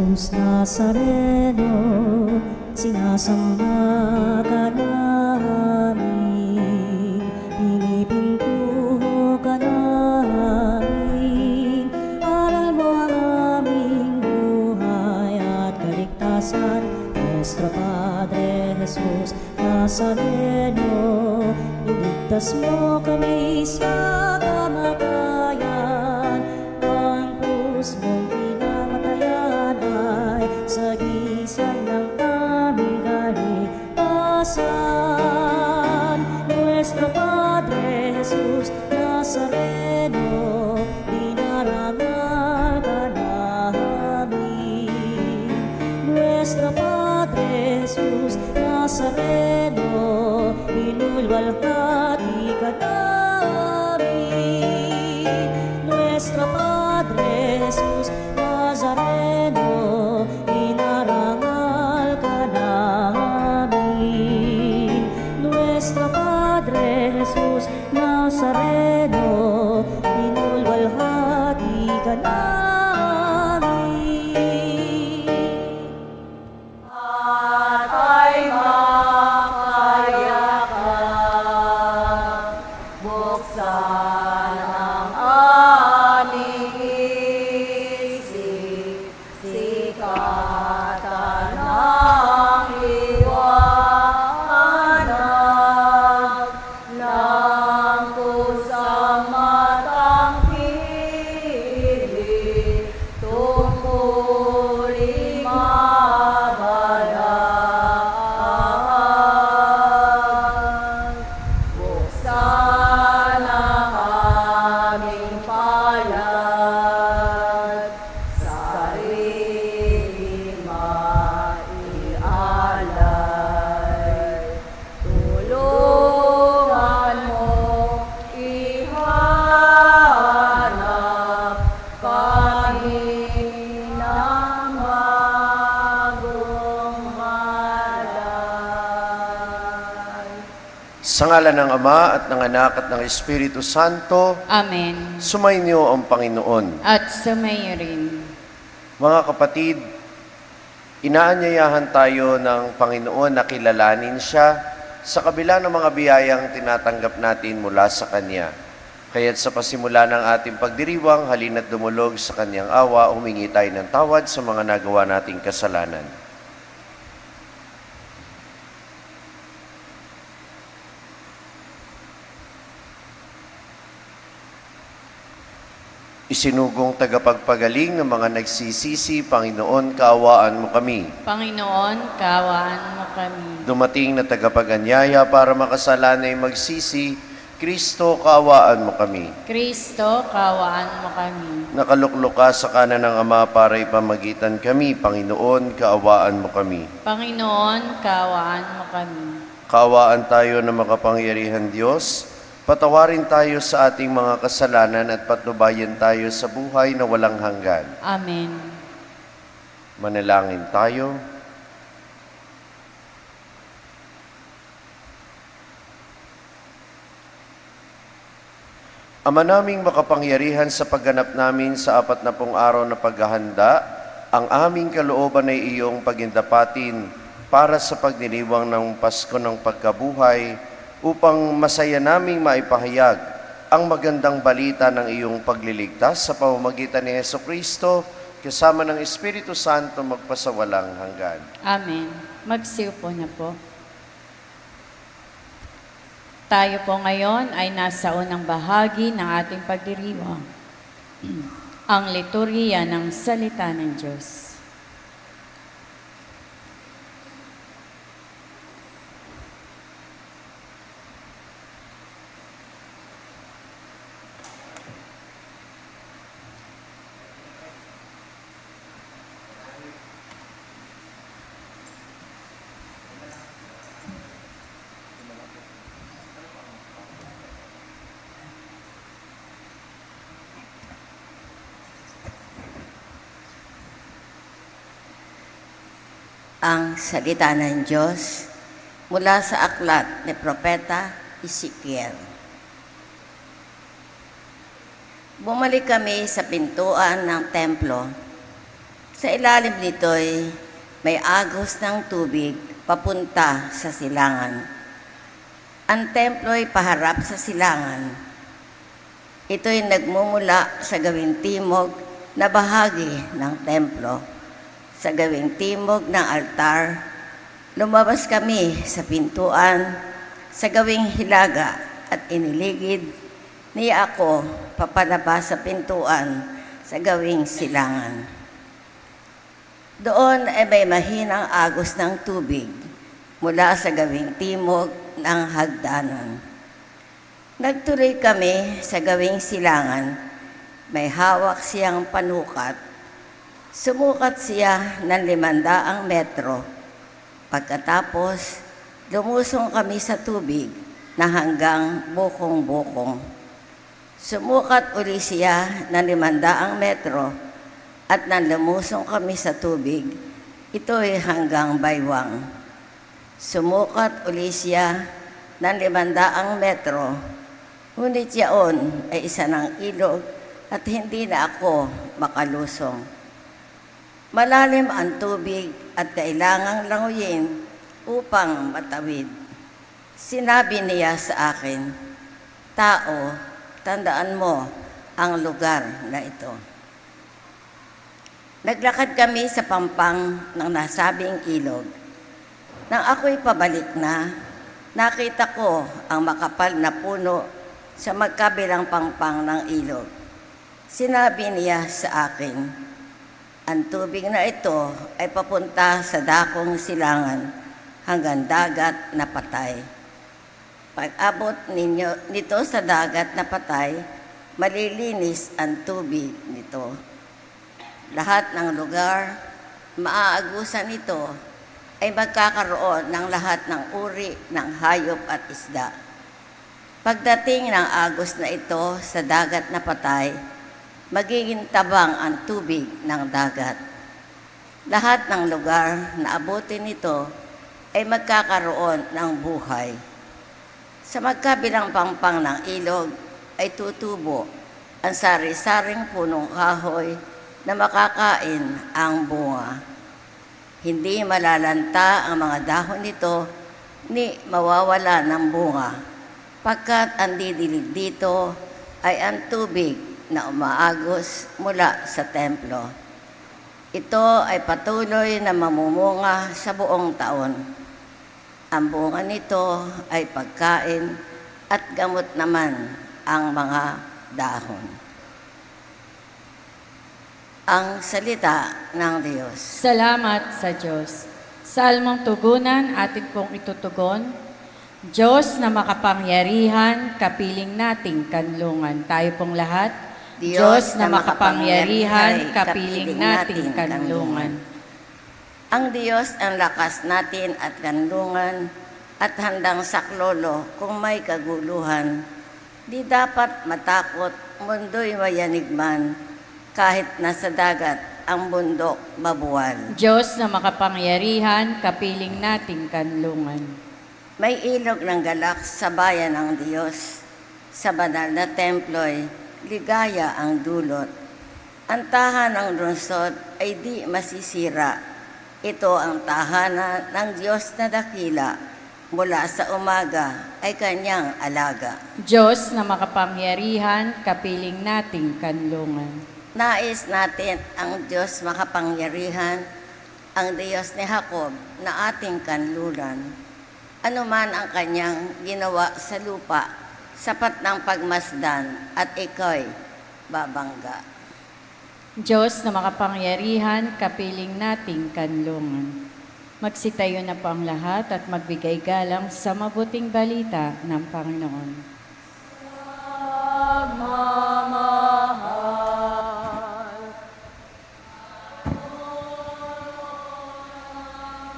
Jesus Nazareno, sinasamba ka namin, pinipintuho ka namin, aral mo ang aming buhay at kaligtasan. Nuestro Padre Jesus Nazareno, iligtas mo kami sa kamatayan, ang krus mong pinamatayan ay sagisag ng aming kaligtasan. Nuestro Padre Jesus Nazareno, dinarangal ka namin. Nuestro Padre Jesus Nazareno, binulwalhati ka namin. Nuestro Padre Jesus Nazareno, inarangal ka namin. Nuestro Padre Jesus Nazareno, binulwalhati ka namin. Sa ngalan ng Ama at ng Anak at ng Espiritu Santo, Amen. sumainyo ang Panginoon. At sumayo rin. Mga kapatid, inaanyayahan tayo ng Panginoon na kilalanin siya sa kabila ng mga biyayang tinatanggap natin mula sa Kanya. Kaya't sa pasimula ng ating pagdiriwang, halina't dumulog sa Kanyang awa, humingi tayo ng tawad sa mga nagawa nating kasalanan. Isinugong tagapagpagaling ng mga nagsisisi, Panginoon, kaawaan mo kami. Panginoon, kaawaan mo kami. Dumating na tagapaganyaya para makasalanay magsisi, Kristo, kaawaan mo kami. Kristo, kaawaan mo kami. Nakaluklok ka sa kanan ng Ama para ipamagitan kami, Panginoon, kaawaan mo kami. Panginoon, kaawaan mo kami. Kaawaan tayo na makapangyarihan Diyos, patawarin tayo sa ating mga kasalanan at patnubayan tayo sa buhay na walang hanggan. Amen. Manalangin tayo. Ama naming makapangyarihan, sa pagganap namin sa 40 araw na paghahanda, ang aming kalooban ay iyong pagindapatin para sa pagdiriwang ng Pasko ng Pagkabuhay, upang masaya naming maipahayag ang magandang balita ng iyong pagliligtas sa pamamagitan ni Jesucristo, kasama ng Espiritu Santo magpasawalang hanggan. Amen. Magsiupo na po. Tayo po ngayon ay nasa unang bahagi ng ating pagdiriwang, ang liturhiya ng salita ng Diyos. Ang salita ng Diyos mula sa aklat ni Propeta Ezekiel. Bumalik kami sa pintuan ng templo Sa ilalim nito'y may agos ng tubig papunta sa silangan. Ang templo'y paharap sa silangan. Ito'y nagmumula sa gawing timog na bahagi ng templo. Sa gawing timog ng altar, lumabas kami sa pintuan sa gawing hilaga at iniligid niya ako papalabas sa pintuan sa gawing silangan. Doon ay may mahinang agos ng tubig mula sa gawing timog ng hagdanan. Nagtuloy kami sa gawing silangan, may hawak siyang panukat. Sumukat siya ng 500 metro. Pagkatapos, lumusong kami sa tubig na hanggang bukong-bukong. Sumukat uli siya ng 500 metro at nang lumusong kami sa tubig, ito'y hanggang baywang. Sumukat uli siya ng 500 metro, ngunit yaon ay isa ng ilog at hindi na ako makalusong. Malalim ang tubig at kailangang languyin upang matawid. Sinabi niya sa akin, "Tao, tandaan mo ang lugar na ito." Naglakad kami sa pampang ng nasabing ilog. Nang ako'y pabalik na, nakita ko ang makapal na puno sa magkabilang pampang ng ilog. Sinabi niya sa akin, "Ang tubig na ito ay papunta sa dakong silangan hanggang dagat na patay. Pag-abot nito sa dagat na patay, malilinis ang tubig nito. Lahat ng lugar, maaagusan ito, ay magkakaroon ng lahat ng uri ng hayop at isda. Pagdating ng agos na ito sa dagat na patay, magiging tabang ang tubig ng dagat. Lahat ng lugar na abutin nito ay magkakaroon ng buhay. Sa magkabilang pampang ng ilog ay tutubo ang sari-saring punong kahoy na makakain ang bunga. Hindi malalanta ang mga dahon nito ni mawawala ng bunga, pagkat ang didilig dito ay ang tubig na umaagos mula sa templo. Ito ay patuloy na mamumunga sa buong taon. Ang bunga nito ay pagkain at gamot naman ang mga dahon." Ang salita ng Diyos. Salamat sa Diyos. Salmong tugunan, atin pong itutugon. Diyos na makapangyarihan, kapiling nating kanlungan. Tayo pong lahat. Diyos na makapangyarihan, kapiling nating kanlungan. Ang Diyos ang lakas natin at kanlungan at handang saklolo kung may kaguluhan. Di dapat matakot, mundo'y mayanig man, kahit nasa dagat ang bundok mabuwal. Diyos na makapangyarihan, kapiling nating kanlungan. May ilog ng galak sa bayan ng Diyos. Sa banal na templo'y ligaya ang dulot. Ang tahanan ng lungsod ay di masisira. Ito ang tahanan ng Diyos na dakila. Mula sa umaga ay kanyang alaga. Diyos na makapangyarihan, kapiling nating kanlungan. Nais natin ang Diyos makapangyarihan, ang Diyos ni Jacob na ating kanluran. Ano man ang kanyang ginawa sa lupa, sapat ng pagmasdan at ikaw'y babangga. Diyos na makapangyarihan, kapiling nating kanlungan. Magsitayo na po ang lahat at magbigay galang sa mabuting balita ng Panginoon.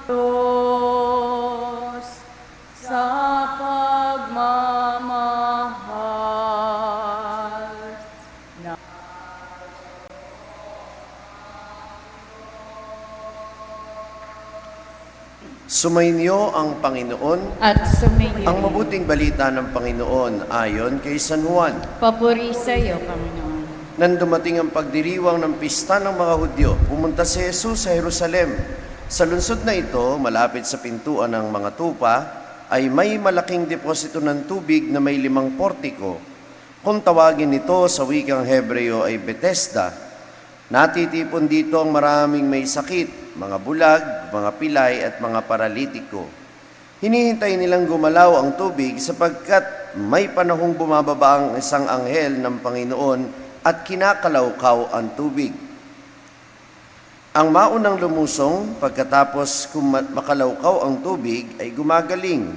Diyos sa pagmamahal na Sumainyo ang Panginoon. At sumainyo Ang rin. mabuting balita ng Panginoon ayon kay San Juan. Papuri sa iyo, Panginoon. Nang dumating ang pagdiriwang ng pista ng mga Hudyo, pumunta si Jesus sa Jerusalem. Sa lungsod na ito, malapit sa pintuan ng mga tupa, ay may malaking deposito ng tubig na may 5 portiko. Kung tawagin ito sa wikang Hebreo ay Bethesda. Natitipon dito ang maraming may sakit, mga bulag, mga pilay at mga paralitiko. Hinihintay nilang gumalaw ang tubig sapagkat may panahong bumababa ang isang anghel ng Panginoon at kinakalawkaw ang tubig. Ang maunang lumusong pagkatapos makalawkaw ang tubig ay gumagaling,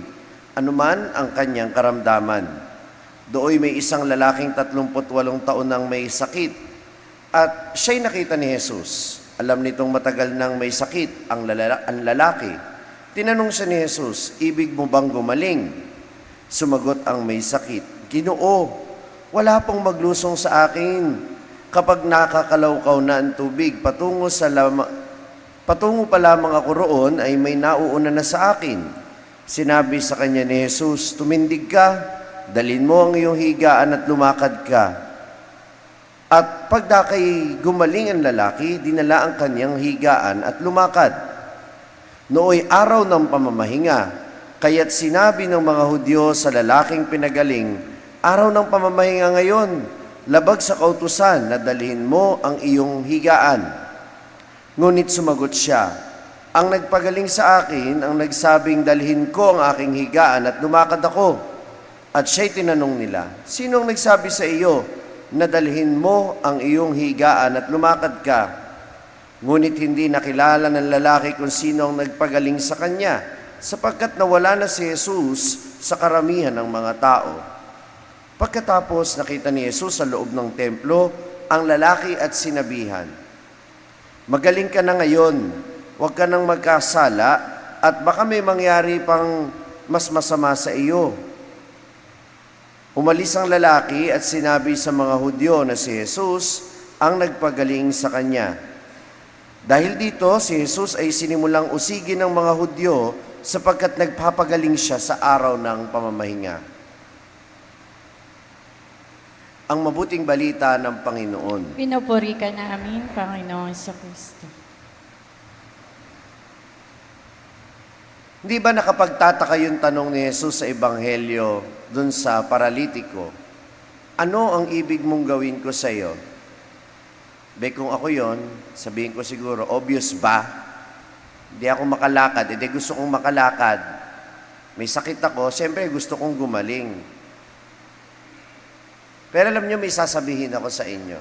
anuman ang kanyang karamdaman. Dooy may isang lalaking 38 taon nang may sakit at siya'y nakita ni Jesus. Alam nitong matagal nang may sakit ang lalaki. Tinanong siya ni Jesus, "Ibig mo bang gumaling?" Sumagot ang may sakit, "Ginoo, wala pong maglusong sa akin. Kapag nakakalawkaw na ang tubig, patungo pa lamang ako roon ay may nauuna na sa akin." Sinabi sa kanya ni Jesus, "Tumindig ka, dalhin mo ang iyong higaan at lumakad ka." At pagdakay gumaling ang lalaki, dinala ang kanyang higaan at lumakad. Nooy araw ng pamamahinga, kaya't sinabi ng mga Hudyo sa lalaking pinagaling, "Araw ng pamamahinga ngayon, labag sa kautusan na dalhin mo ang iyong higaan." Ngunit sumagot siya, "Ang nagpagaling sa akin ang nagsabing dalhin ko ang aking higaan at lumakad ako." At siya'y tinanong nila, "Sinong nagsabi sa iyo na dalhin mo ang iyong higaan at lumakad ka?" Ngunit hindi nakilala ng lalaki kung sino ang nagpagaling sa kanya, sapagkat nawala na si Jesus sa karamihan ng mga tao. Pagkatapos nakita ni Jesus sa loob ng templo ang lalaki at sinabihan, "Magaling ka na ngayon, huwag ka nang magkasala at baka may mangyari pang mas masama sa iyo." Umalis ang lalaki at sinabi sa mga Hudyo na si Jesus ang nagpagaling sa kanya. Dahil dito, si Jesus ay sinimulang usigin ng mga Hudyo sapagkat nagpapagaling siya sa araw ng pamamahinga. Ang mabuting balita ng Panginoon. Pinupuri ka namin, Panginoong Kristo. Hindi ba nakapagtataka yung tanong ni Jesus sa Ebanghelyo dun sa paralitiko? Ano ang ibig mong gawin ko sa iyo? Kung ako yon, sabihin ko siguro, obvious ba? Hindi ako makalakad, hindi gusto kong makalakad. May sakit ako, siyempre gusto kong gumaling. Pero alam nyo, may sasabihin ako sa inyo.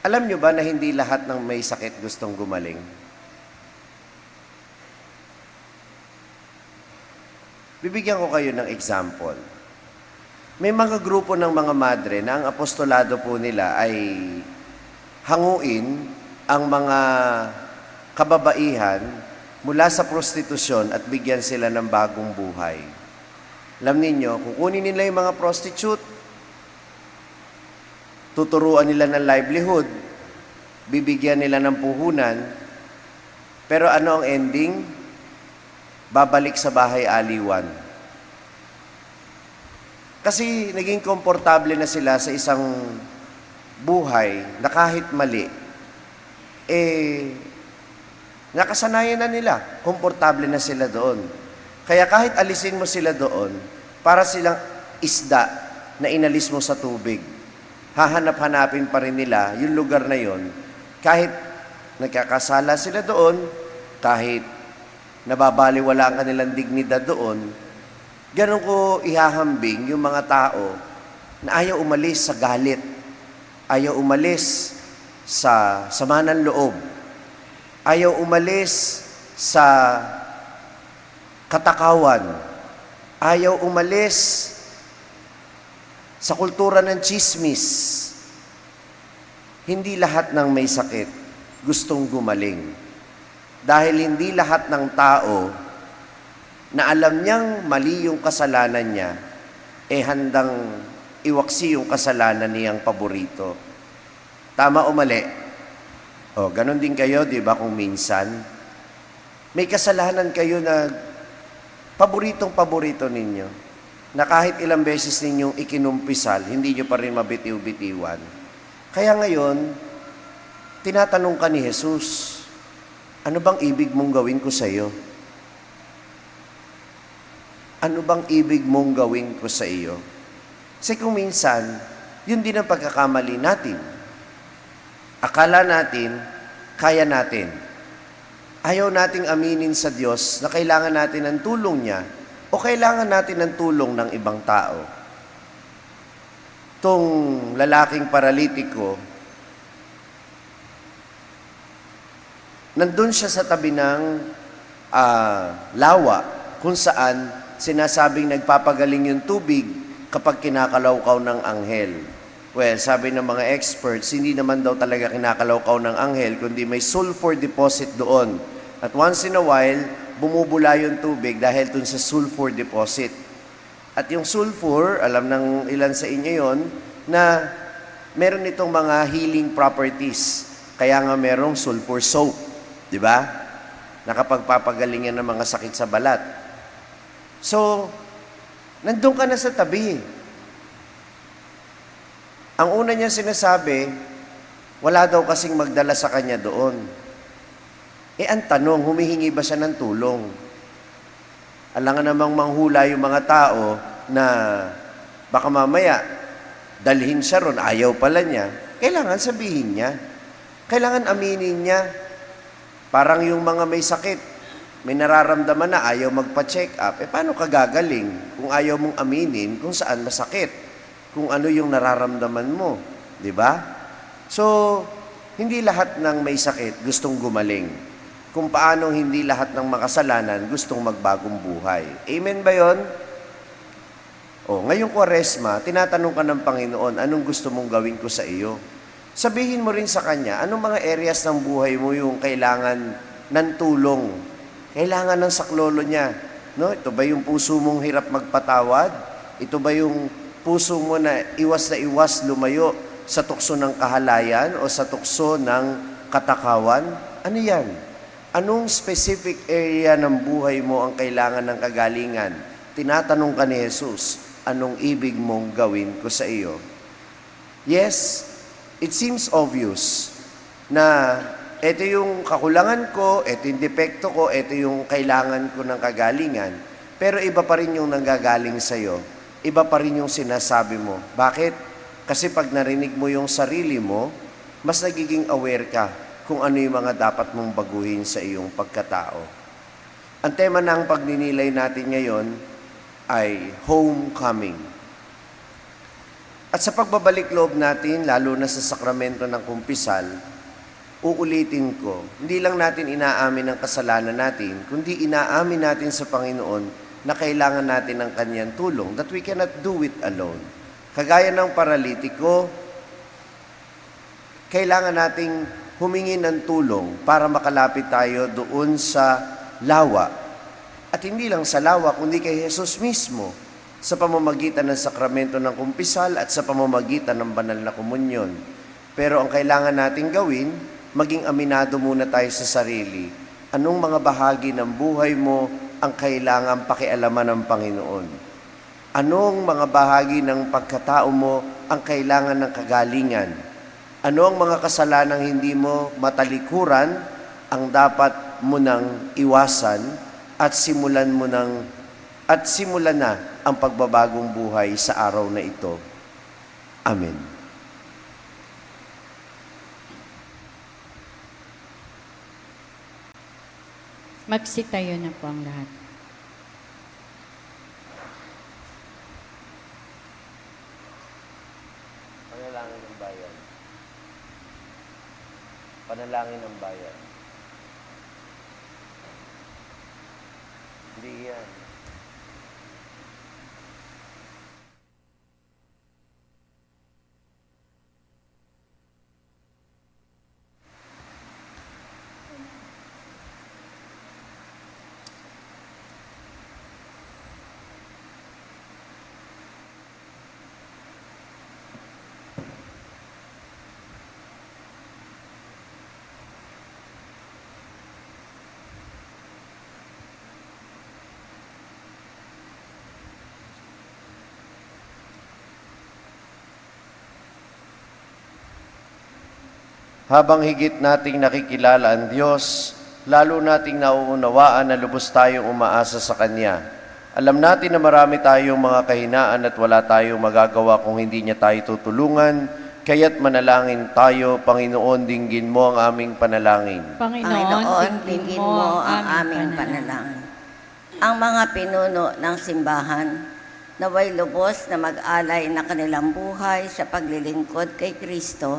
Alam nyo ba na hindi lahat ng may sakit gustong gumaling? Bibigyan ko kayo ng example. May mga grupo ng mga madre na ang apostolado po nila ay hanguin ang mga kababaihan mula sa prostitusyon at bigyan sila ng bagong buhay. Alam ninyo, kukunin nila yung mga prostitute, tuturuan nila ng livelihood, bibigyan nila ng puhunan, pero ano ang ending? Babalik sa bahay aliwan. Kasi naging komportable na sila sa isang buhay na kahit mali, nakasanayan na nila, komportable na sila doon. Kaya kahit alisin mo sila doon, para silang isda na inalis mo sa tubig, hahanap-hanapin pa rin nila yung lugar na yon, kahit nagkakasala sila doon, kahit nababaliwala ang kanilang dignidad doon. Ganon ko ihahambing yung mga tao na ayaw umalis sa galit, ayaw umalis sa sama ng loob, ayaw umalis sa katakawan, ayaw umalis sa kultura ng tsismis. Hindi lahat ng may sakit gustong gumaling. Dahil hindi lahat ng tao na alam niyang mali yung kasalanan niya, handang iwaksi yung kasalanan niyang paborito. Tama o mali? Ganon din kayo, di ba, kung minsan may kasalanan kayo na paboritong-paborito ninyo. na kahit ilang beses ninyong ikinumpisal, hindi nyo pa rin mabitiw-bitiwan. Kaya ngayon, tinatanong ka ni Jesus, ano bang ibig mong gawin ko sa iyo? Ano bang ibig mong gawin ko sa iyo? Kasi kung minsan, yun din ang pagkakamali natin. Akala natin, kaya natin. Ayaw nating aminin sa Diyos na kailangan natin ng tulong niya o kailangan natin ng tulong ng ibang tao. Tong lalaking paralitiko, nandun siya sa tabi ng lawa kung saan sinasabing nagpapagaling yung tubig kapag kinakalawkaw ng anghel. Well, sabi ng mga experts, hindi naman daw talaga kinakalawkaw ng anghel, kundi may sulfur deposit doon. At once in a while, bumubula yung tubig dahil dun sa sulfur deposit. At yung sulfur, alam ng ilan sa inyo yon, na meron itong mga healing properties. Kaya nga merong sulfur soap, di ba? Nakapagpapagalingan ng mga sakit sa balat. So, nandun ka na sa tabi. Ang una niya sinasabi, wala daw kasing magdala sa kanya doon. Ang tanong, humihingi ba siya ng tulong? Alangan namang manghula yung mga tao na baka mamaya dalhin siya ron, ayaw pala niya. Kailangan sabihin niya. Kailangan aminin niya. Parang yung mga may sakit, may nararamdaman na ayaw magpa-check up. Paano ka gagaling kung ayaw mong aminin kung saan masakit? Kung ano yung nararamdaman mo, di ba? So, hindi lahat ng may sakit gustong gumaling. Kung paano hindi lahat ng makasalanan gustong magbagong buhay. Amen ba yon? Ngayong Kwaresma, tinatanong ka ng Panginoon, anong gusto mong gawin ko sa iyo? Sabihin mo rin sa Kanya, anong mga areas ng buhay mo yung kailangan ng tulong? Kailangan ng saklolo niya. No? Ito ba yung puso mong hirap magpatawad? Ito ba yung puso mo na iwas lumayo sa tukso ng kahalayan o sa tukso ng katakawan? Ano yan? Anong specific area ng buhay mo ang kailangan ng kagalingan? Tinatanong ka ni Jesus, anong ibig mong gawin ko sa iyo? Yes, it seems obvious na ito yung kakulangan ko, ito yung depekto ko, ito yung kailangan ko ng kagalingan. Pero iba pa rin yung nanggagaling sa iyo. Iba pa rin yung sinasabi mo. Bakit? Kasi pag narinig mo yung sarili mo, mas nagiging aware ka kung ano yung mga dapat mong baguhin sa iyong pagkatao. Ang tema ng pagninilay natin ngayon ay homecoming. At sa pagbabalik loob natin, lalo na sa sakramento ng kumpisal, uulitin ko, hindi lang natin inaamin ang kasalanan natin, kundi inaamin natin sa Panginoon na kailangan natin ng Kanyang tulong, that we cannot do it alone. Kagaya ng paralitiko, kailangan nating humingi ng tulong para makalapit tayo doon sa lawa. At hindi lang sa lawa, kundi kay Jesus mismo, sa pamamagitan ng sakramento ng kumpisal at sa pamamagitan ng banal na komunyon. Pero ang kailangan nating gawin, maging aminado muna tayo sa sarili. Anong mga bahagi ng buhay mo ang kailangan pakialaman ng Panginoon? Anong mga bahagi ng pagkatao mo ang kailangan ng kagalingan? Ano ang mga kasalanang hindi mo matalikuran ang dapat mo nang iwasan at simulan na ang pagbabagong buhay sa araw na ito? Amen. Magsitayo na po ang lahat. Panalangin ng bayan. Panalangin ng bayan. Hindi yan. Habang higit nating nakikilala ang Diyos, lalo nating nauunawaan na lubos tayong umaasa sa Kanya. Alam natin na marami tayong mga kahinaan at wala tayong magagawa kung hindi niya tayo tutulungan, kaya't manalangin tayo. Panginoon, dinggin mo ang aming panalangin. Panginoon, dinggin mo ang aming panalangin. Ang mga pinuno ng simbahan, naway lubos na mag-alay na kanilang buhay sa paglilingkod kay Kristo,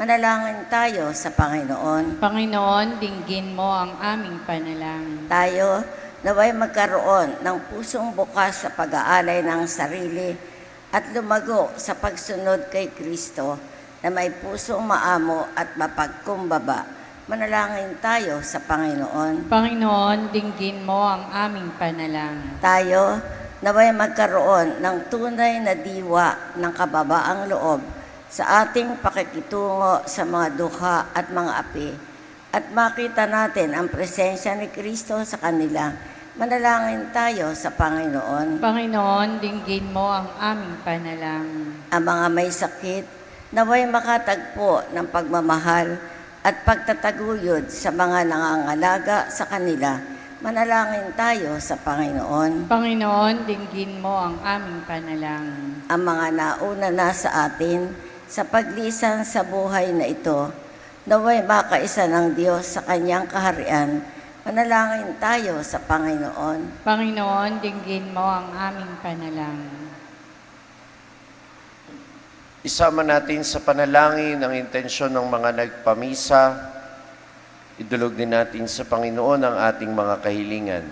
manalangin tayo sa Panginoon. Panginoon, dinggin mo ang aming panalangin. Tayo, naway magkaroon ng pusong bukas sa pag-aalay ng sarili at lumago sa pagsunod kay Kristo na may pusong maamo at mapagkumbaba. Manalangin tayo sa Panginoon. Panginoon, dinggin mo ang aming panalangin. Tayo, naway magkaroon ng tunay na diwa ng kababaang loob sa ating pakikitungo sa mga dukha at mga api, at makita natin ang presensya ni Kristo sa kanila. Manalangin tayo sa Panginoon. Panginoon, dinggin mo ang aming panalangin. Ang mga may sakit, naway makatagpo ng pagmamahal at pagtataguyod sa mga nangangalaga sa kanila. Manalangin tayo sa Panginoon. Panginoon, dinggin mo ang aming panalangin. Ang mga nauna na sa atin sa paglisan sa buhay na ito, naway makaisa ng Diyos sa Kanyang kaharian. Manalangin tayo sa Panginoon. Panginoon, dinggin mo ang aming panalangin. Isama natin sa panalangin ang intensyon ng mga nagpamisa. Idulog din natin sa Panginoon ang ating mga kahilingan.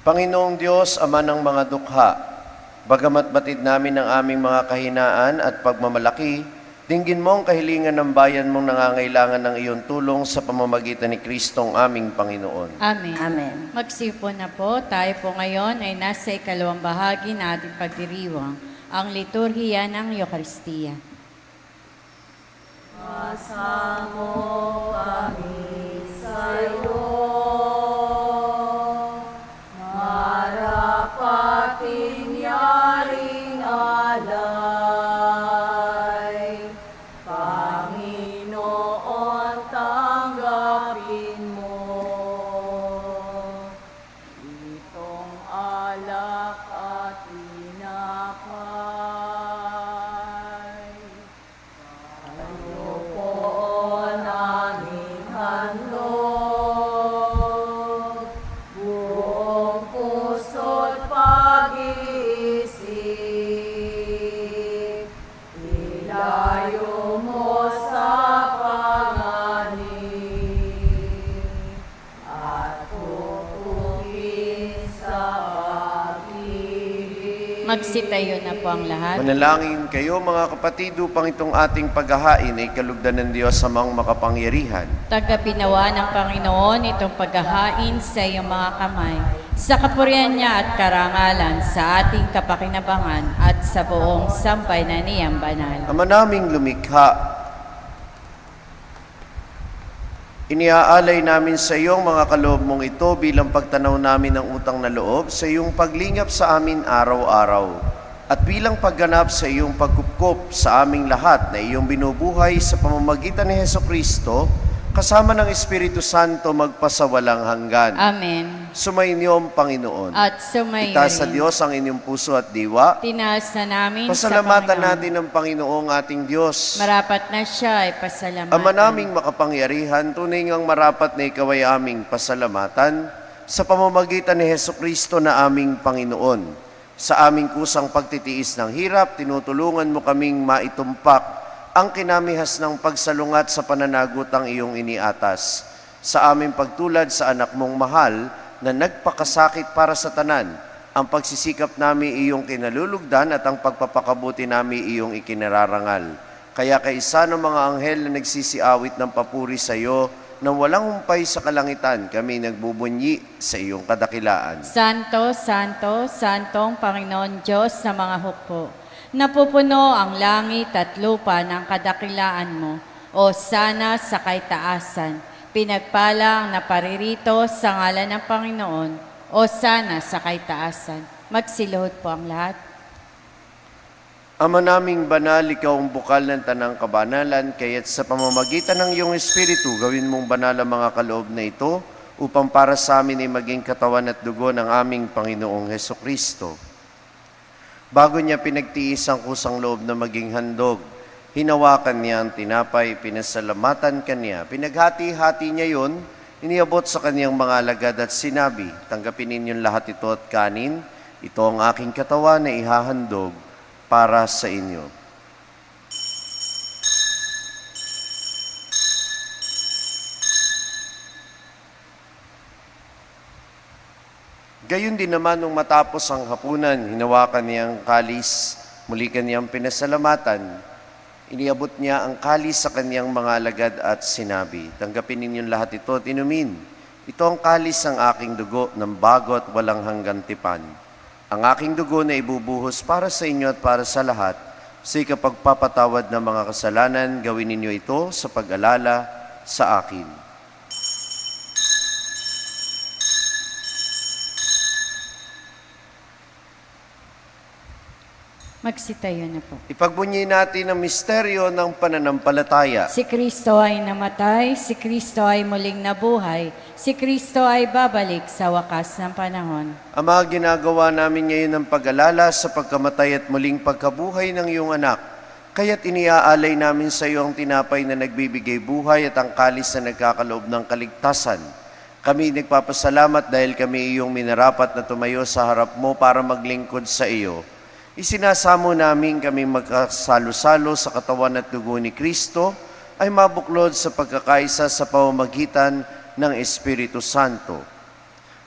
Panginoong Diyos, Ama ng mga dukha, bagamat batid namin ang aming mga kahinaan at pagmamalaki, dinggin mo ang kahilingan ng bayan mong nangangailangan ng iyong tulong sa pamamagitan ni Kristong aming Panginoon. Amen. Amen. Magsipon na po, tayo po ngayon ay nasa ikalawang bahagi na ating pagdiriwang, ang liturhiya ng Eucharistia. Masamo kami sa'yo, marapating yaring alay. Panginoon, tanggapin mo itong alak at tinapay. Kalooban aming handog, buong puso't pag-iisip, ilayo mo sa panganib, at tutukin sa pag-ibig. Magsitayo na po ang lahat. Manalangin kayo mga kapatid upang itong ating paghahain ay kalugdan ng Diyos sa mga makapangyarihan. Tagapinawa ng Panginoon itong paghahain sa iyong mga kamay, sa kapurihan niya at karangalan, sa ating kapakinabangan at sa buong sampay na niyang banal. Ama naming lumikha, iniaalay namin sa iyong mga kaloob mong ito bilang pagtanaw namin ng utang na loob sa iyong paglingap sa amin araw-araw at bilang pagganap sa iyong pagkupkop sa aming lahat na iyong binubuhay sa pamamagitan ni Hesukristo kasama ng Espiritu Santo magpasawalang hanggan. Amen. Sumainyo ang Panginoon. At sumayo Itaas sa rin. Diyos ang inyong puso at diwa. Tinaas na namin Pasalamatan sa Panginoon. natin ang Panginoong ating Diyos. Marapat na siya ay pasalamatan. Ama naming makapangyarihan, tunay ngang marapat na ikaw ay aming pasalamatan sa pamamagitan ni Hesukristo na aming Panginoon. Sa aming kusang pagtitiis ng hirap, tinutulungan mo kaming maitumpak ang kinamihas ng pagsalungat sa pananagutang iyong iniatas. Sa aming pagtulad sa anak mong mahal na nagpakasakit para sa tanan, ang pagsisikap namin iyong kinalulugdan at ang pagpapakabuti namin iyong ikinararangal. Kaya kaisa ng mga anghel na nagsisiawit ng papuri sa iyo, nang walang humpay sa kalangitan, kami nagbubunyi sa iyong kadakilaan. Santo, Santo, Santong Panginoon Diyos sa mga hukbo. Napupuno ang langit at lupa ng kadakilaan mo, o sana sa kaitaasan. Pinagpala ang naparirito sa ngalan ng Panginoon, o sana sa kaitaasan. Magsiluhod po ang lahat. Ama naming banal, ikaw ang bukal ng tanang kabanalan, kaya't sa pamamagitan ng iyong Espiritu, gawin mong banal ang mga kaloob na ito, upang para sa amin ay maging katawan at dugo ng aming Panginoong Hesukristo. Bago niya pinagtiis ang kusang loob na maging handog, hinawakan niya ang tinapay, pinasalamatan kanya, pinaghati-hati niya yon, iniabot sa kaniyang mga alagad at sinabi, tanggapin ninyong lahat ito at kanin, ito ang aking katawan na ihahandog para sa inyo. Gayon din naman nung matapos ang hapunan, hinawakan niya ang kalis, muli kaniyang pinasalamatan, iniabot niya ang kalis sa kaniyang mga alagad at sinabi, tanggapin ninyong lahat ito at inumin. Ito ang kalis ng aking dugo ng bago at walang hanggang tipan. Ang aking dugo na ibubuhos para sa inyo at para sa lahat, sa ikapagpapatawad ng mga kasalanan, gawin ninyo ito sa pag-alala sa akin. Magsitayo na po. Ipagbunyi natin ang misteryo ng pananampalataya. Si Kristo ay namatay, si Kristo ay muling nabuhay, si Kristo ay babalik sa wakas ng panahon. Ama, ginagawa namin ngayon ang pag-alala sa pagkamatay at muling pagkabuhay ng iyong anak. Kaya't iniaalay namin sa iyo ang tinapay na nagbibigay buhay at ang kalis na nagkakaloob ng kaligtasan. Kami nagpapasalamat dahil kami iyong minarapat na tumayo sa harap mo para maglingkod sa iyo. Isinasamo namin kami magkasalo-salo sa katawan at dugo ni Kristo ay mabuklod sa pagkakaisa sa pamamagitan ng Espiritu Santo.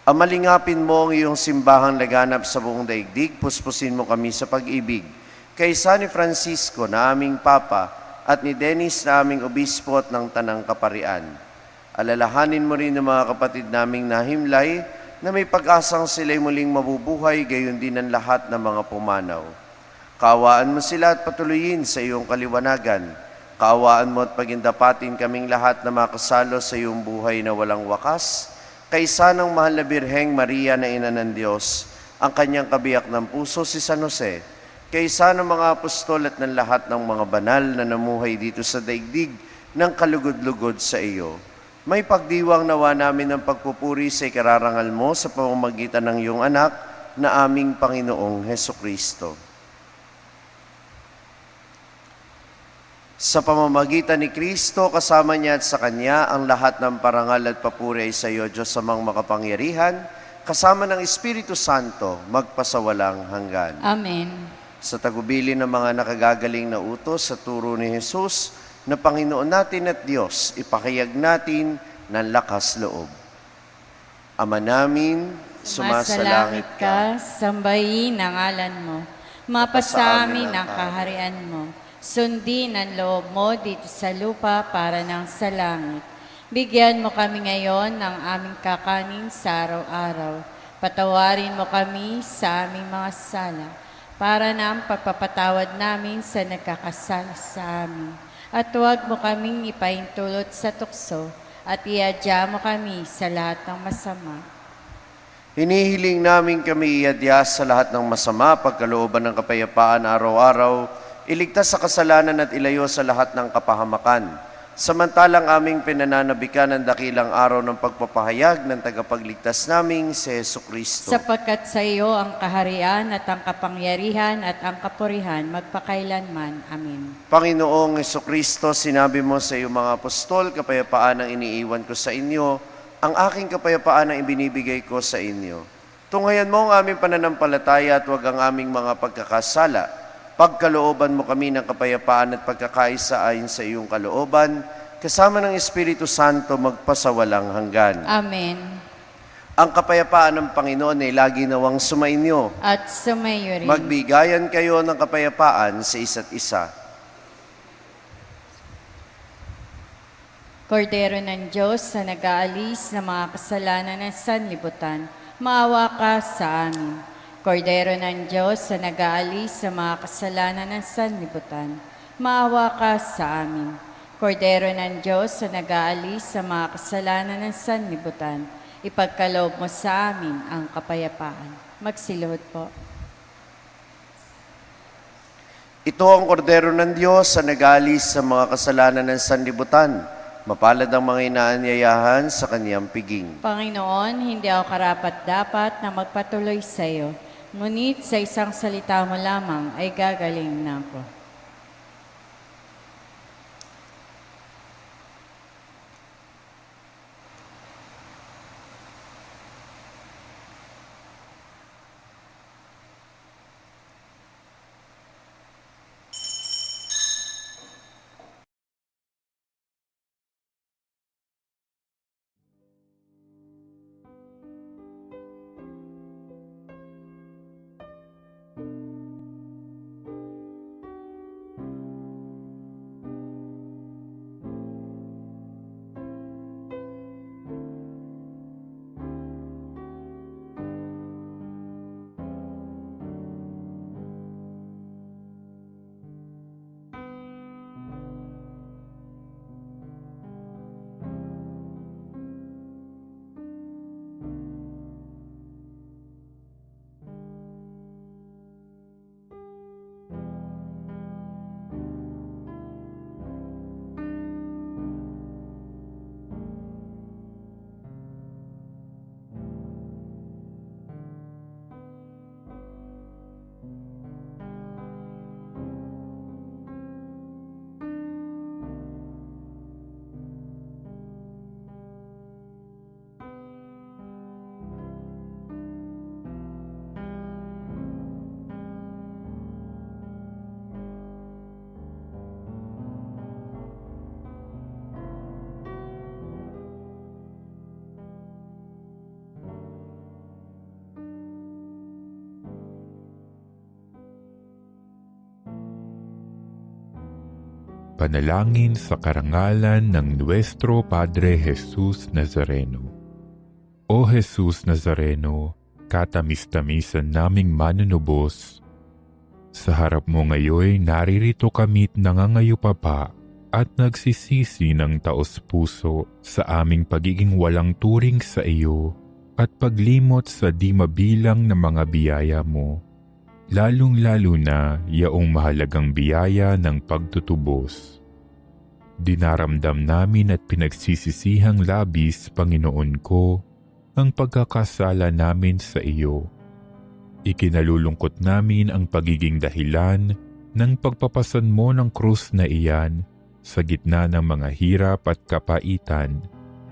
Amalingapin mo ang iyong simbahang laganap sa buong daigdig, puspusin mo kami sa pag-ibig. Kaysa ni Francisco na aming Papa at ni Dennis na aming Obispo at ng Tanang Kaparian. Alalahanin mo rin ang mga kapatid naming nahimlay na may pag-asang sila'y muling mabubuhay, gayon din ang lahat ng mga pumanaw. Kaawaan mo sila at patuloyin sa iyong kaliwanagan. Kaawaan mo at pagindapatin kaming lahat na makasalo sa iyong buhay na walang wakas, kaysa ng mahal na Birheng Maria na Ina ng Diyos, ang kanyang kabiyak ng puso si San Jose, kaysa ng mga apostol at ng lahat ng mga banal na namuhay dito sa daigdig ng kalugod-lugod sa iyo. May pagdiwang nawa namin ng pagpupuri sa ikararangal mo sa pamamagitan ng iyong anak na aming Panginoong Hesukristo. Sa pamamagitan ni Kristo, kasama niya at sa Kanya, ang lahat ng parangal at papuri ay sa iyo, Diyos amang makapangyarihan, kasama ng Espiritu Santo, magpasawalang hanggan. Amen. Sa tagubilin ng mga nakagagaling na utos sa turo ni Jesus, na Panginoon natin at Diyos, ipakayag natin ng lakas loob. Ama namin, sumasalangit ka, sambahin ang ngalan mo. Mapasa amin ang kaharian mo. Sundin ang loob mo dito sa lupa para ng sa langit. Bigyan mo kami ngayon ng aming kakanin sa araw-araw. Patawarin mo kami sa aming mga sala, para na ang pagpapatawad namin sa nagkakasala sa amin. At huwag mo kaming ipahintulot sa tukso at iadya mo kami sa lahat ng masama. Hinihiling namin kami iadya sa lahat ng masama, pagkalooban ng kapayapaan araw-araw, iligtas sa kasalanan at ilayo sa lahat ng kapahamakan. Samantalang aming pinananabikan ang dakilang araw ng pagpapahayag ng tagapagligtas naming si Hesukristo. Sapagkat sa iyo ang kaharian at ang kapangyarihan at ang kapurihan magpakailanman. Amen. Panginoong Hesukristo, sinabi mo sa iyong mga apostol, kapayapaan ang iniiwan ko sa inyo, ang aking kapayapaan ang ibinibigay ko sa inyo. Tunghayan mo ang aming pananampalataya at huwag ang aming mga pagkakasala. Pagkalooban mo kami ng kapayapaan at pagkakaisa ayon sa iyong kalooban, kasama ng Espiritu Santo magpasawalang hanggan. Amen. Ang kapayapaan ng Panginoon ay lagi nawang sumainyo. At sumayo rin. Magbigayan kayo ng kapayapaan sa isa't isa. Kordero ng Diyos na nag-aalis ng mga kasalanan ng sanlibutan, maawa ka sa amin. Kordero ng Diyos sa nag-aalis sa mga kasalanan ng sanlibutan, maawa ka sa amin. Kordero ng Diyos sa nag-aalis sa mga kasalanan ng sanlibutan, ipagkaloob mo sa amin ang kapayapaan. Magsiluhod po. Ito ang kordero ng Diyos sa nag-aalis sa mga kasalanan ng sanlibutan. Mapalad ang mga inaanyayahan sa kaniyang piging. Panginoon, hindi ako karapat-dapat na magpatuloy sa iyo. Ngunit sa isang salita mo lamang ay gagaling na ako. Panalangin sa karangalan ng Nuestro Padre Jesus Nazareno. O Jesus Nazareno, katamis-tamisan naming manunubos, sa harap mo ngayon naririto kami't nangangayupapa at nagsisisi ng taos-puso sa aming pagiging walang turing sa iyo at paglimot sa di mabilang na mga biyaya mo, lalong-lalo na yaong mahalagang biyaya ng pagtutubos. Dinaramdam namin at pinagsisisihang labis, Panginoon ko, ang pagkakasala namin sa iyo. Ikinalulungkot namin ang pagiging dahilan ng pagpapasan mo ng krus na iyan sa gitna ng mga hirap at kapaitan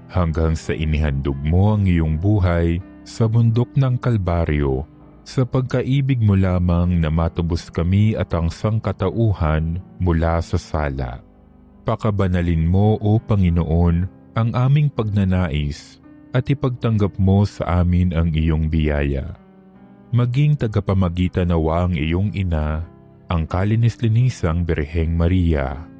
hanggang sa inihandog mo ang iyong buhay sa bundok ng Kalbaryo sa pagkaibig mo lamang na matubos kami at ang sangkatauhan mula sa sala. Pakabanalin mo, O Panginoon, ang aming pagnanais at ipagtanggap mo sa amin ang iyong biyaya. Maging tagapamagitan nawa ang iyong ina, ang kalinis-linisang Birheng Maria.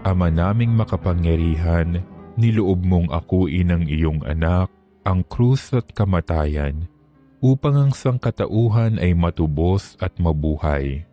Ama naming makapangyarihan, niloob mong akuin ang iyong anak, ang krus at kamatayan, upang ang sangkatauhan ay matubos at mabuhay.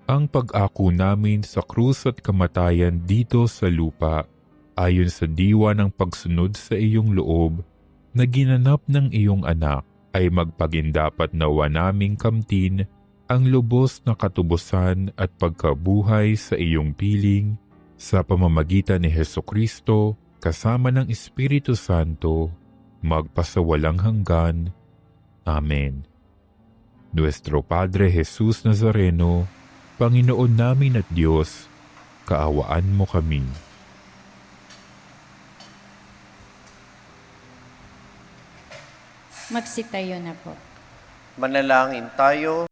Ang pag-ako namin sa krus at kamatayan dito sa lupa, ayon sa diwa ng pagsunod sa iyong loob, na ginanap ng iyong anak, ay magpagindapat nawa naming kamtin ang lubos na katubusan at pagkabuhay sa iyong piling, sa pamamagitan ni Hesukristo, kasama ng Espiritu Santo, magpasawalang hanggan. Amen. Nuestro Padre Jesus Nazareno, Panginoon namin at Diyos, kaawaan mo kami. Magsitayo na po. Manalangin tayo.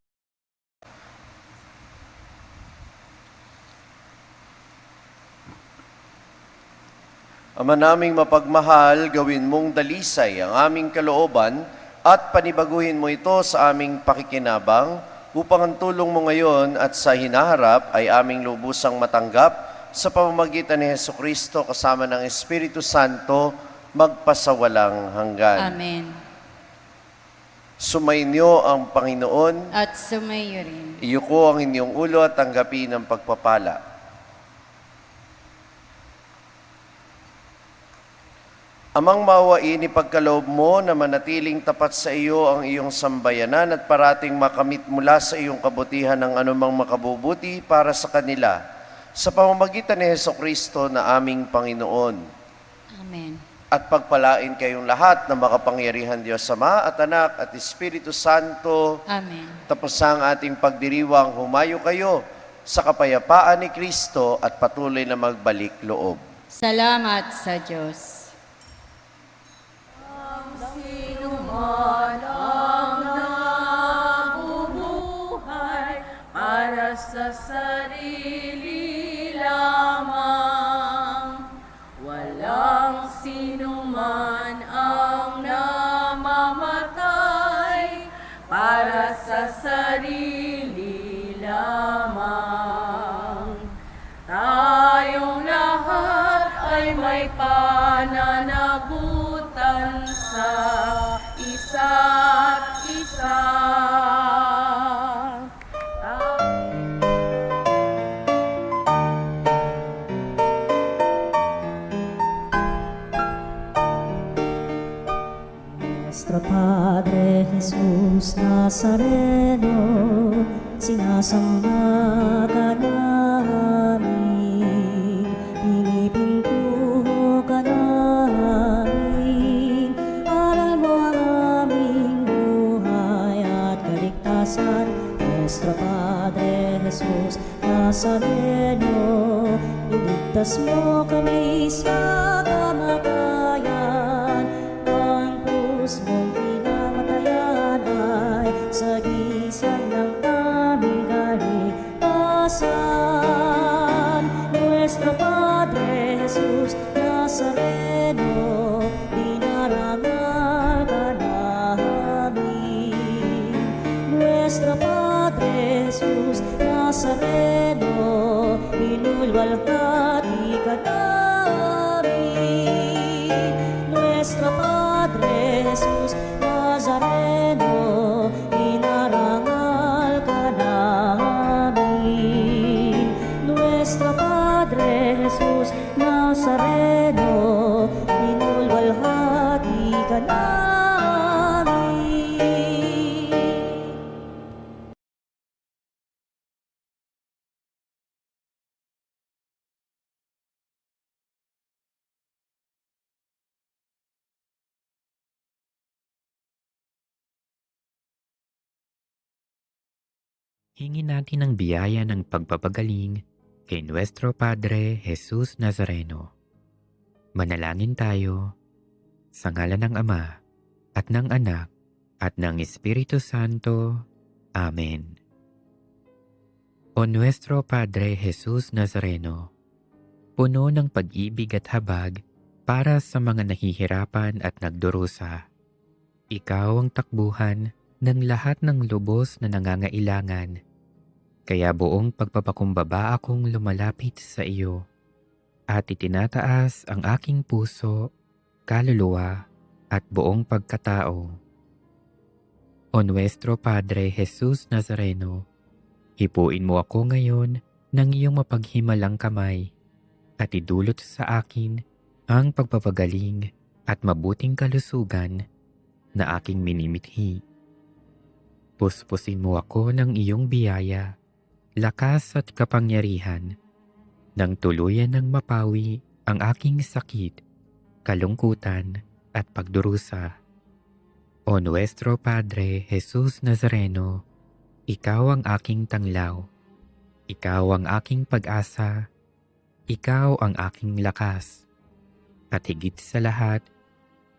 Ama naming mapagmahal, gawin mong dalisay ang aming kalooban at panibaguhin mo ito sa aming pakikinabang upang ang tulong mo ngayon at sa hinaharap ay aming lubusang matanggap sa pamamagitan ni Hesukristo kasama ng Espiritu Santo magpasawalang hanggan. Amen. Sumainyo ang Panginoon. At sumayo rin. Iyuko ang inyong ulo at tanggapin ang pagpapala. Amang maawain, ipagkaloob mo na manatiling tapat sa iyo ang iyong sambayanan at parating makamit mula sa iyong kabutihan ng anumang makabubuti para sa kanila, sa pamamagitan ni Hesukristo na aming Panginoon. Amen. At pagpalain kayong lahat na makapangyarihan Diyos Ama at Anak at Espiritu Santo. Amen. Tapos ang ating pagdiriwang, humayo kayo sa kapayapaan ni Kristo at patuloy na magbalik loob. Salamat sa Diyos. Man ang nabubuhay para sa sarili lamang. Walang sinuman ang namamatay para sa sarili lamang. Tayong lahat ay may pananagutan sa isa't isa. Nuestro Padre Jesus Nazareno, sinasamba ka namin, pinipintuho ka namin, aral mo ang aming buhay at kaligtasan. Nuestro Padre Jesus Nazareno, iligtas mo kami sa kamatayan, ang krus mong pinamatayan ay sagisag ng aming kaligtasan. Nuestro Padre Jesus Nazareno, dinarangal ka namin. Nuestro Padre Jesus Nazareno, inulwalhati ka namin. Nuestro Padre Jesus Nazareno, inarangal ka namin. Nuestro Padre Jesus Nazareno, inulwalhati ka namin. Hingin natin ang biyaya ng pagpapagaling kay Nuestro Padre Jesus Nazareno. Manalangin tayo sa ngalan ng Ama at ng Anak at ng Espiritu Santo. Amen. O Nuestro Padre Jesus Nazareno, puno ng pag-ibig at habag para sa mga nahihirapan at nagdurusa. Ikaw ang takbuhan ng lahat ng lubos na nangangailangan. Kaya buong pagpapakumbaba akong lumalapit sa iyo at itinataas ang aking puso, kaluluwa at buong pagkatao. O Nuestro Padre Jesus Nazareno, hipuin mo ako ngayon ng iyong mapaghimalang kamay at idulot sa akin ang pagpapagaling at mabuting kalusugan na aking minimithi. Puspusin mo ako ng iyong biyaya, lakas at kapangyarihan, nang tuluyan ng mapawi ang aking sakit, kalungkutan at pagdurusa. O Nuestro Padre Jesus Nazareno, ikaw ang aking tanglaw, ikaw ang aking pag-asa, ikaw ang aking lakas, at higit sa lahat,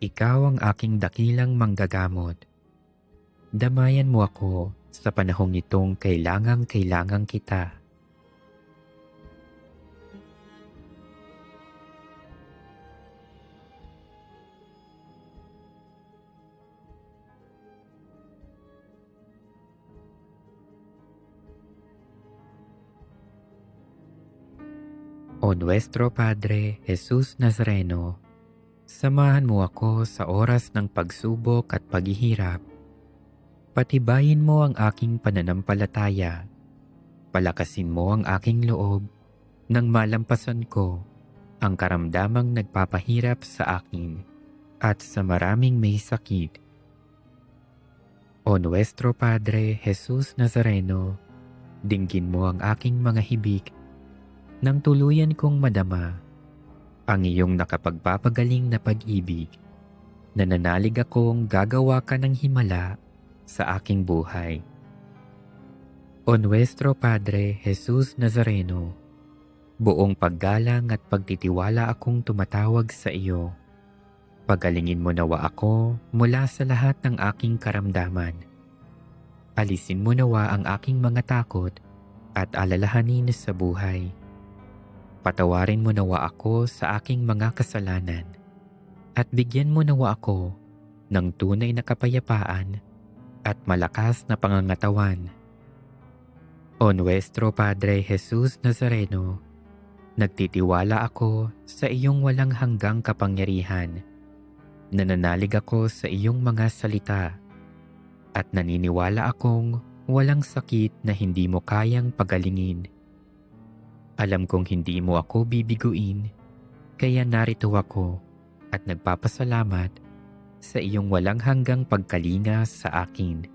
ikaw ang aking dakilang manggagamot. Damayan mo ako sa panahong itong kailangang kita. O Nuestro Padre Jesus Nazareno, samahan mo ako sa oras ng pagsubok at paghihirap. Patibayin mo ang aking pananampalataya. Palakasin mo ang aking loob nang malampasan ko ang karamdamang nagpapahirap sa akin at sa maraming may sakit. O Nuestro Padre Jesus Nazareno, dinggin mo ang aking mga hibik nang tuluyan kong madama ang iyong nakapagpapagaling na pag-ibig. Nananalig akong gagawa ka ng himala sa aking buhay. O Nuestro Padre Jesus Nazareno, buong paggalang at pagtitiwala akong tumatawag sa iyo. Pagalingin mo nawa ako mula sa lahat ng aking karamdaman. Alisin mo nawa ang aking mga takot at alalahanin sa buhay. Patawarin mo nawa ako sa aking mga kasalanan at bigyan mo nawa ako ng tunay na kapayapaan at malakas na pangangatawan. O Nuestro Padre Jesus Nazareno, nagtitiwala ako sa iyong walang hanggang kapangyarihan. Nananalig ako sa iyong mga salita at naniniwala akong walang sakit na hindi mo kayang pagalingin. Alam kong hindi mo ako bibiguin, kaya narito ako at nagpapasalamat sa iyong walang hanggang pagkalinga sa akin.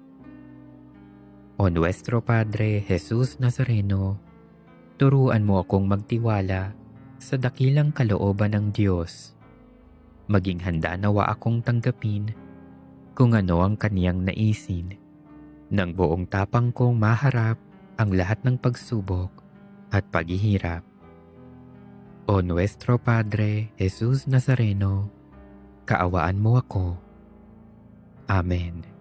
O Nuestro Padre Jesus Nazareno, turuan mo akong magtiwala sa dakilang kalooban ng Diyos. Maging handa nawa akong tanggapin kung ano ang kaniyang naisin. Nang buong tapang kong maharap ang lahat ng pagsubok at paghihirap. O Nuestro Padre Jesus Nazareno, kaawaan mo ako. Amen.